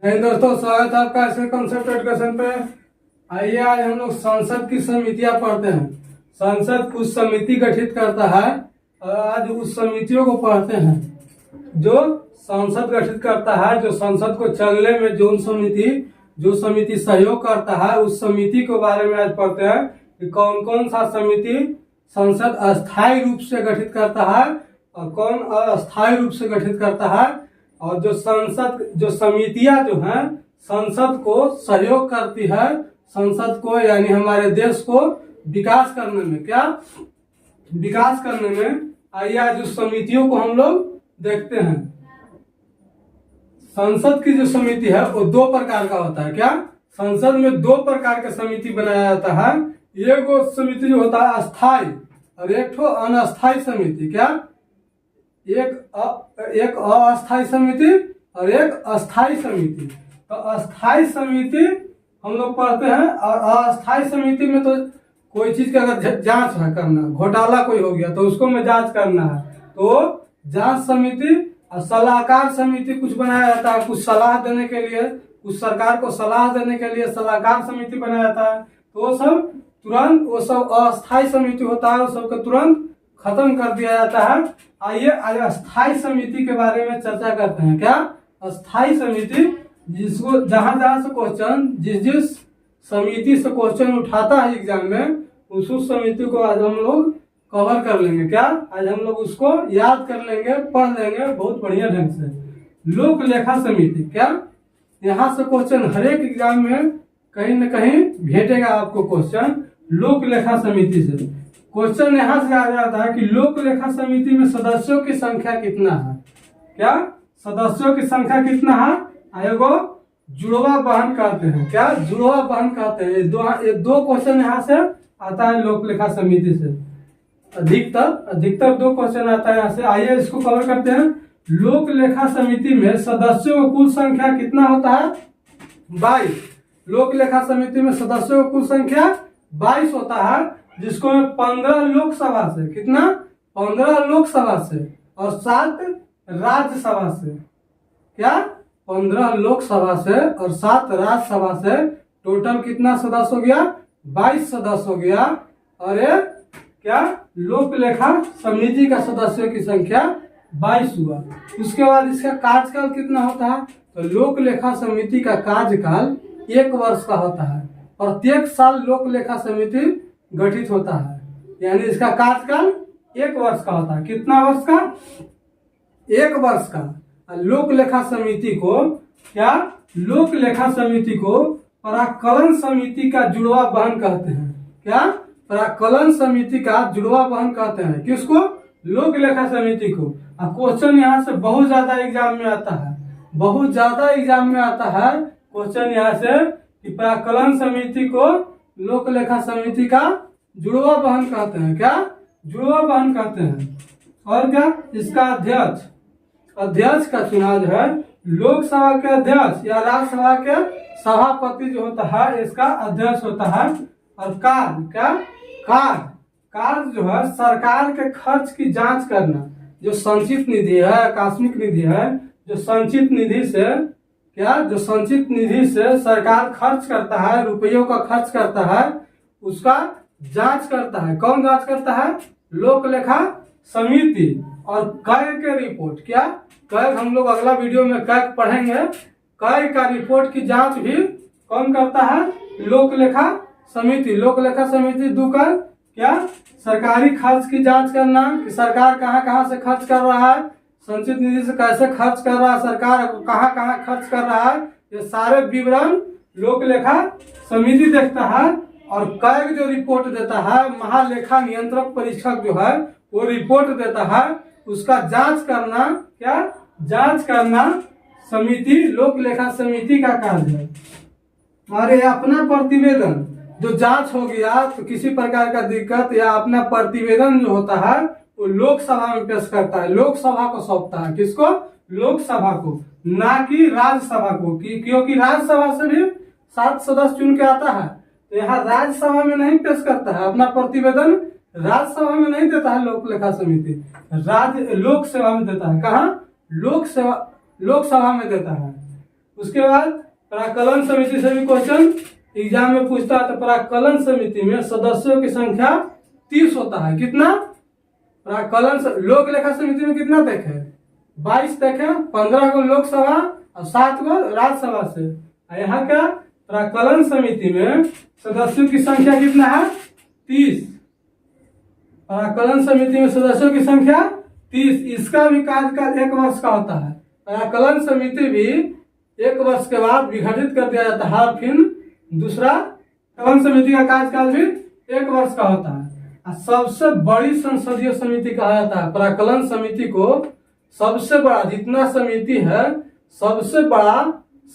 नहीं दोस्तों, स्वागत है आपका ऐसे कॉन्सेप्ट एजुकेशन पे। आइए आज हम लोग संसद की समितियां पढ़ते हैं। संसद कुछ समिति गठित करता है और आज उस समितियों को पढ़ते हैं जो संसद गठित करता है। जो संसद को चलने में जो समिति सहयोग करता है, उस समिति के बारे में आज पढ़ते हैं कि कौन कौन सा समिति संसद अस्थायी रूप से गठित करता है और कौन अस्थायी रूप से गठित करता है। और जो समितियां जो हैं संसद को सहयोग करती है, संसद को यानी हमारे देश को विकास करने में। आइए आज उस समितियों को हम लोग देखते हैं। संसद की जो समिति है वो दो प्रकार का होता है। क्या संसद में दो प्रकार के समिति बनाया जाता है। एक समिति जो होता है अस्थाई और एक ठो अनस्थाई समिति। क्या एक अस्थाई समिति और एक अस्थाई समिति। तो अस्थाई समिति हम लोग पढ़ते हैं और अस्थाई समिति में तो कोई चीज का अगर जांच है करना, घोटाला कोई हो गया तो उसको में जांच करना है तो जांच समिति। और सलाहकार समिति कुछ बनाया जाता है, कुछ सलाह देने के लिए, कुछ सरकार को सलाह देने के लिए सलाहकार समिति बनाया जाता है। तो वो सब अस्थाई समिति होता है, वो सब को तुरंत खत्म कर दिया जाता है। आइए आज अस्थाई समिति के बारे में चर्चा करते हैं। क्या अस्थाई समिति जिसको जहां से क्वेश्चन जिस समिति से क्वेश्चन उठाता है एग्जाम में, उस समिति को आज हम लोग कवर कर लेंगे। क्या आज हम लोग उसको याद कर लेंगे, पढ़ लेंगे बहुत बढ़िया ढंग से। लोक लेखा समिति। क्या यहाँ से क्वेश्चन हर एक एग्जाम में कहीं न कहीं भेटेगा आपको क्वेश्चन लोक लेखा समिति से। क्वेश्चन यहाँ से आ जाता है कि लोक लेखा समिति में सदस्यों की संख्या कितना है। क्या सदस्यों की संख्या कितना है, आयोगो जुड़वा बहन कहते हैं। क्या जुड़वा बहन कहते हैं। ये दो क्वेश्चन यहाँ से आता है लोक लेखा समिति से। अधिकतर दो क्वेश्चन आता है यहाँ से। आइए इसको कवर करते हैं। लोक लेखा समिति में सदस्यों की कुल संख्या कितना होता है, 22। लोक लेखा समिति में सदस्यों की कुल संख्या 22 होता है, जिसको 15 लोकसभा से, कितना 15 लोकसभा से और 7 राज्यसभा से। क्या 15 लोकसभा से और 7 राज्यसभा से टोटल कितना सदस्य हो गया, 22 सदस्य हो गया। और क्या लोक लेखा समिति का सदस्यों की संख्या 22 हुआ। उसके बाद इसका कार्यकाल कितना होता है, तो लोक लेखा समिति का कार्यकाल 1 वर्ष का होता है। प्रत्येक साल लोक लेखा समिति गठित होता है, यानी इसका कार्यकाल 1 वर्ष का होता है। कितना वर्ष का, 1 वर्ष का। लोक लेखा समिति को क्या लोक लेखा समिति को प्राक्कलन समिति का जुड़वा बहन कहते हैं। क्या प्राक्कलन समिति का जुड़वा बहन कहते हैं किसको, लोक लेखा समिति को। क्वेश्चन यहाँ से बहुत ज्यादा एग्जाम में आता है, बहुत ज्यादा एग्जाम में आता है क्वेश्चन यहाँ से कि प्राक्कलन समिति को लोक लेखा समिति का जुड़वा बहन कहते हैं। क्या जुड़वा बहन कहते हैं। और क्या इसका अध्यक्ष का चुनाव जो है लोकसभा के अध्यक्ष या राज्यसभा के सभापति जो होता है, इसका अध्यक्ष होता है। और कार्य जो है सरकार के खर्च की जांच करना। जो संचित निधि है, आकस्मिक निधि है, जो संचित निधि से सरकार खर्च करता है, रुपयों का खर्च करता है, उसका जांच करता है। कौन जांच करता है, लोक लेखा समिति। और कर के रिपोर्ट, क्या कर हम लोग अगला वीडियो में कर पढ़ेंगे। कर का रिपोर्ट की जांच भी कौन करता है, लोक लेखा समिति। लोक लेखा समिति दूकर क्या सरकारी खर्च की जांच करना कि सरकार कहाँ से खर्च कर रहा है, संचित निधि से कैसे खर्च कर रहा है, सरकार कहाँ खर्च कर रहा है, ये सारे विवरण लोक लेखा समिति देखता है। और कर जो रिपोर्ट देता है, महालेखा नियंत्रक परीक्षक जो है वो रिपोर्ट देता है, उसका जांच करना। क्या जांच करना समिति लोक लेखा समिति का कार्य है। और ये अपना प्रतिवेदन जो जांच हो गया तो किसी प्रकार का दिक्कत या अपना प्रतिवेदन जो होता है वो लोकसभा में पेश करता है, लोकसभा को सौंपता है। किसको, लोकसभा को, ना कि राज्यसभा को। क्योंकि राज्यसभा से भी 7 सदस्य चुन के आता है, तो यहाँ राज्यसभा में नहीं पेश करता है अपना प्रतिवेदन, राज्यसभा में नहीं देता है लोक लेखा समिति, लोक सेवा में देता है। कहाँ, लोकसभा में देता है। उसके बाद प्राक्कलन समिति से भी क्वेश्चन एग्जाम में पूछता है। तो प्राक्कलन समिति में सदस्यों की संख्या 30 होता है। कितना? प्राक्कलन लोक लेखा समिति में कितना तक है? 22 तक है। 15 को लोकसभा और 7 को राज्यसभा से। यहाँ क्या? प्राक्कलन समिति में सदस्यों की संख्या कितना है? 30। प्राक्कलन समिति में सदस्यों की संख्या 30। इसका भी कार्यकाल 1 वर्ष का होता है। प्राक्कलन समिति भी 1 वर्ष के बाद विघटित कर दिया जाता है। फिर दूसरा प्राक्कलन समिति का कार्यकाल भी 1 वर्ष का होता है। सबसे बड़ी संसदीय समिति कहा जाता है प्राक्कलन समिति को। सबसे बड़ा जितना समिति है सबसे बड़ा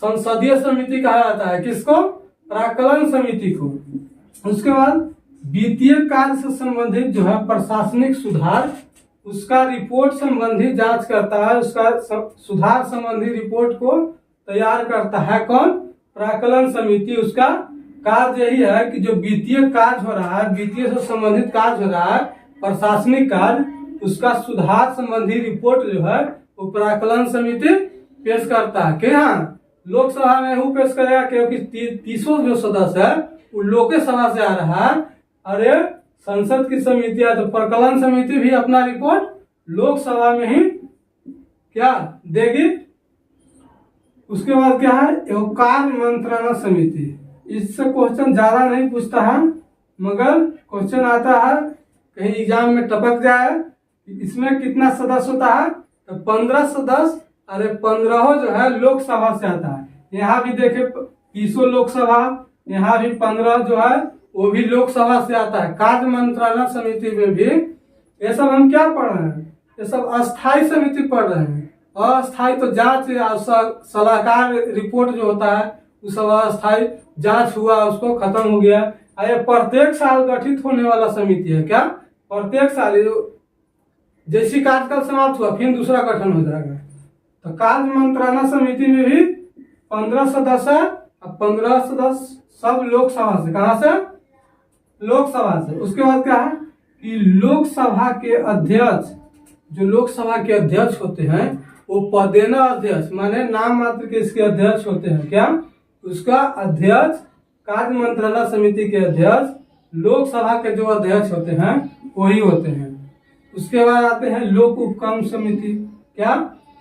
संसदीय समिति कहा जाता है। किसको? प्राक्कलन समिति को। उसके बाद वित्तीय कार्य से संबंधित जो है प्रशासनिक सुधार, उसका रिपोर्ट संबंधी जांच करता है। उसका सुधार संबंधी रिपोर्ट को तैयार करता है कौन? प्राक्कलन समिति। उसका कार्य यही है कि जो वित्तीय कार्य हो रहा है, वित्तीय से संबंधित कार्य हो रहा है, प्रशासनिक कार्य, उसका सुधार संबंधी रिपोर्ट जो है वो प्राक्कलन समिति पेश करता है। कि हाँ, लोकसभा में वो पेश करेगा क्योंकि 30 जो सदस्य है वो लोकसभा से आ रहा है और ये संसद की समिति है। तो प्राक्कलन समिति भी अपना रिपोर्ट लोकसभा में ही क्या देगी। उसके बाद क्या है? कार्य मंत्रणा समिति। इससे क्वेश्चन ज्यादा नहीं पूछता है, मगर क्वेश्चन आता है कहीं एग्जाम में टपक जाए। इसमें कितना सदस्य होता है? तो 15 सदस्य। अरे 15 जो है लोकसभा से आता है। यहाँ भी देखे 30 लोकसभा, यहाँ भी 15 जो है वो भी लोकसभा से आता है। कार्य मंत्रणा समिति में भी ये सब हम क्या पढ़ रहे हैं? ये सब अस्थायी समिति पढ़ रहे हैं। अस्थायी तो जांच सलाहकार रिपोर्ट जो होता है वो सब अस्थायी जांच हुआ, उसको खत्म हो गया। ये प्रत्येक साल गठित होने वाला समिति है। क्या? प्रत्येक साल जैसी कार्यकाल समाप्त हुआ फिर दूसरा गठन हो जाएगा। तो कार्य मंत्रणा समिति में भी 15 सदस्य और 15 सदस्य सब लोकसभा से। कहां से? लोकसभा से। उसके बाद क्या है कि लोकसभा के अध्यक्ष, जो लोकसभा के अध्यक्ष होते हैं वो पदेना अध्यक्ष माने नाम मात्र के इसके अध्यक्ष होते हैं। क्या? उसका अध्यक्ष, कार्य मंत्रणा समिति के अध्यक्ष लोकसभा के जो अध्यक्ष होते हैं वही होते हैं। उसके बाद आते हैं लोक उपक्रम समिति। क्या?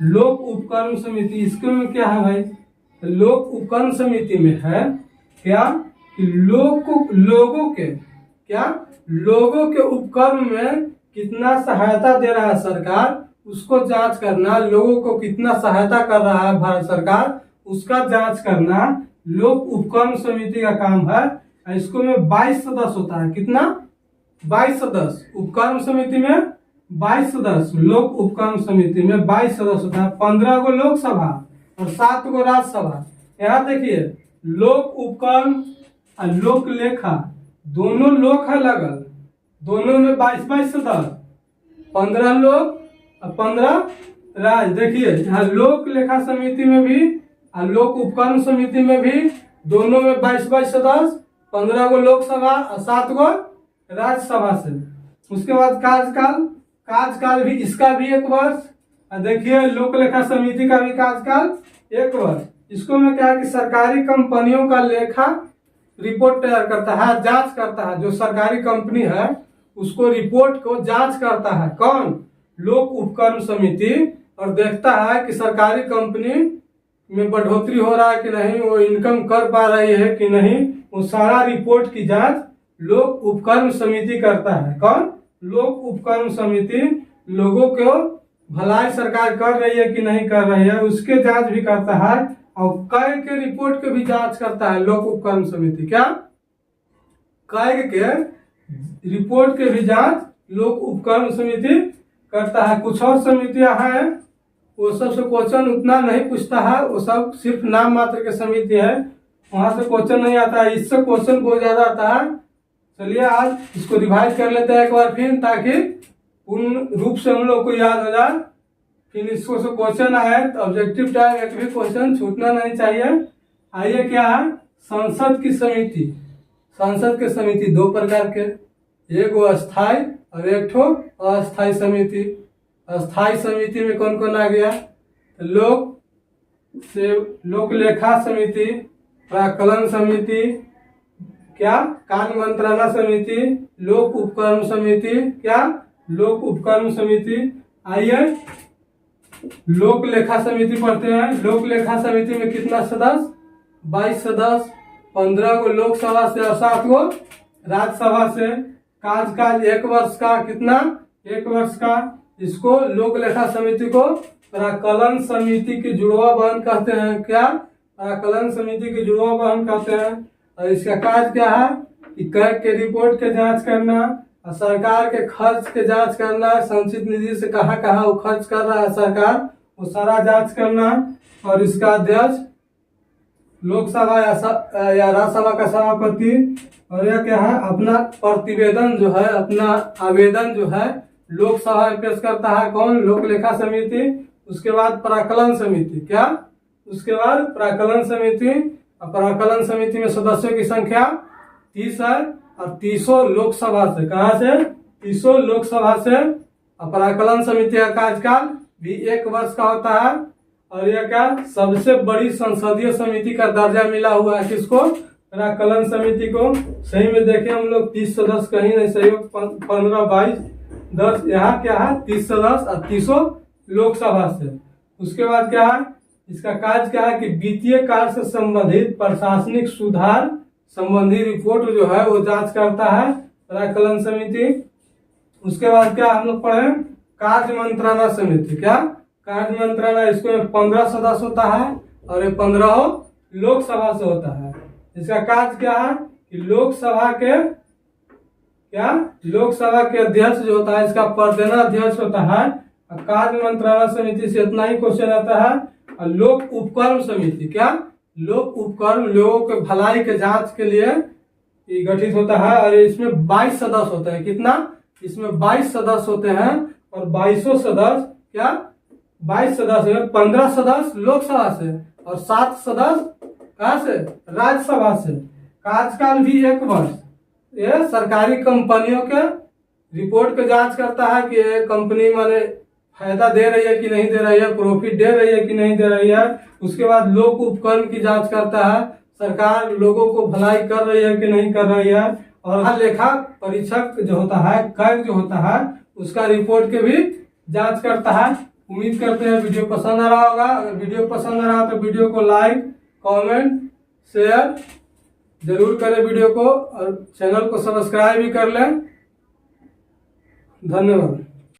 लोक उपक्रम समिति। इसके में क्या है भाई? लोक उपक्रम समिति में है क्या कि लोगों के क्या लोगों के उपक्रम में कितना सहायता दे रहा है सरकार, उसको जांच करना। लोगों को कितना सहायता कर रहा है भारत सरकार, उसका जांच करना लोक उपक्रम समिति का काम है। इसको में 22 सदस्य होता है। कितना? 22 सदस्य। उपक्रम समिति में 22 सदस्य, लोक उपक्रम समिति में 22 सदस्य होता है। 15 को लोकसभा और 7 को राज्यसभा। यहाँ देखिए लोक उपक्रम और लोक लेखा दोनों लोक है लगल, दोनों में 22 सदस्य, 15 लोक और 15 राज्य। देखिए यहाँ लोक लेखा समिति में भी और लोक उपक्रम समिति में भी दोनों में 22 सदस्य, 15 को लोकसभा और 7 को राज्यसभा से। उसके बाद कार्यकाल भी इसका भी 1 वर्ष। देखिए लोक लेखा समिति का भी कार्यकाल 1 वर्ष। इसको में क्या है कि सरकारी कंपनियों का लेखा रिपोर्ट तैयार करता है, जांच करता है। जो सरकारी कंपनी है उसको रिपोर्ट को जांच करता है कौन? लोक उपक्रम समिति। और देखता है कि सरकारी कंपनी में बढ़ोतरी हो रहा है कि नहीं, वो इनकम कर पा रही है कि नहीं, वो सारा रिपोर्ट की जांच लोक उपक्रम समिति करता है। कौन? लोक उपक्रम समिति लोगों को भलाई सरकार कर रही है कि नहीं कर रही है उसके जांच भी करता है और कै के रिपोर्ट के भी जांच करता है लोक उपक्रम समिति। क्या? कै के रिपोर्ट के भी जांच लोक उपक्रम समिति करता है। कुछ और समितियां हैं वो सबसे क्वेश्चन उतना नहीं पूछता है, वो सब सिर्फ नाम मात्र के समिति है, वहां से क्वेश्चन नहीं आता है। इससे क्वेश्चन बहुत ज्यादा आता है। चलिए आज इसको रिवाइज कर लेते हैं एक बार फिर, ताकि पूर्ण रूप से हम लोग को याद हो जाए। फिर इसको से क्वेश्चन आए तो ऑब्जेक्टिव टाइप एक भी क्वेश्चन छूटना नहीं चाहिए। आइए क्या है? संसद की समिति। संसद की समिति 2 प्रकार के, एक वो अस्थायी और एक ठो अस्थायी समिति। अस्थायी समिति में कौन कौन आ गया? लोक से लोक लेखा समिति, प्राक्कलन समिति, क्या कार्य मंत्रणा समिति, लोक उपक्रम समिति, क्या लोक उपक्रम समिति। आइए लोक लेखा समिति पढ़ते हैं। लोक लेखा समिति में कितना सदस्य? 22 सदस्य, 15 को लोकसभा से और 7 को राज्यसभा से। कार्यकाल 1 वर्ष का, कितना? 1 वर्ष का। इसको लोक लेखा समिति को प्राक्कलन समिति की जुड़वा बहन कहते हैं। क्या? प्राक्कलन समिति की जुड़वा बहन कहते हैं। और इसका कार्य क्या है कि कर के रिपोर्ट के जांच करना और सरकार के खर्च के जांच करना, संचित निधि से कहाँ कहाँ वो खर्च कर रहा है सरकार, वो सारा जांच करना। और इसका अध्यक्ष लोकसभा या राज्यसभा का सभापति। और यह क्या है? अपना प्रतिवेदन जो है, अपना आवेदन जो है लोकसभा में पेश करता है। कौन? लोक लेखा समिति। उसके बाद प्राक्कलन समिति। क्या? उसके बाद प्राक्कलन समिति। प्राक्कलन समिति में सदस्यों की संख्या 30 है और 30 लोकसभा से। कहाँ से? 30 लोकसभा से। प्राक्कलन समिति का कार्यकाल भी 1 वर्ष का होता है। और यह क्या? सबसे बड़ी संसदीय समिति का दर्जा मिला हुआ है किसको? प्राक्कलन समिति को। सही में देखें हम लोग 30 सदस्य कहीं नहीं, सही 15, 22, 10, यहाँ क्या है? 30 सदस्य और 30 लोकसभा से। उसके बाद क्या है? इसका कार्य क्या है कि वित्तीय कार्य से संबंधित प्रशासनिक सुधार संबंधी रिपोर्ट जो है वो जांच करता है प्राक्कलन समिति। उसके बाद क्या हम लोग पढ़े? कार्य मंत्रणा समिति। क्या? कार्य मंत्रणा, इसको 15 सदस्य होता है और ये 15 लोकसभा से होता है। इसका कार्य क्या है कि लोकसभा के, क्या? लोकसभा के अध्यक्ष जो होता है इसका प्रधान अध्यक्ष होता है। कार्य मंत्रणा समिति से इतना ही क्वेश्चन आता है। और लोक उपक्रम समिति। क्या? लोक उपक्रम, लोगों के भलाई के जांच के लिए ये गठित होता है। और इसमें 22 सदस्य होते हैं। कितना? इसमें 22 सदस्य होते हैं और 22 सदस्य, क्या? 22 सदस्य है। 15 सदस्य लोकसभा से और 7 सदस्य कहाँ से? राज्यसभा से। कार्यकाल भी 1 वर्ष। यह सरकारी कंपनियों के रिपोर्ट के जांच करता है कि ये कंपनी माने फायदा दे रही है कि नहीं दे रही है, प्रॉफिट दे रही है कि नहीं दे रही है। उसके बाद लोक उपक्रम की जांच करता है, सरकार लोगों को भलाई कर रही है कि नहीं कर रही है। और लेखा परीक्षक जो होता है, कर जो होता है, उसका रिपोर्ट के भी जांच करता है। उम्मीद करते हैं वीडियो पसंद आ रहा होगा। अगर वीडियो पसंद आ रहा तो वीडियो को लाइक, कमेंट, शेयर जरूर करें वीडियो को, और चैनल को सब्सक्राइब भी कर लें। धन्यवाद।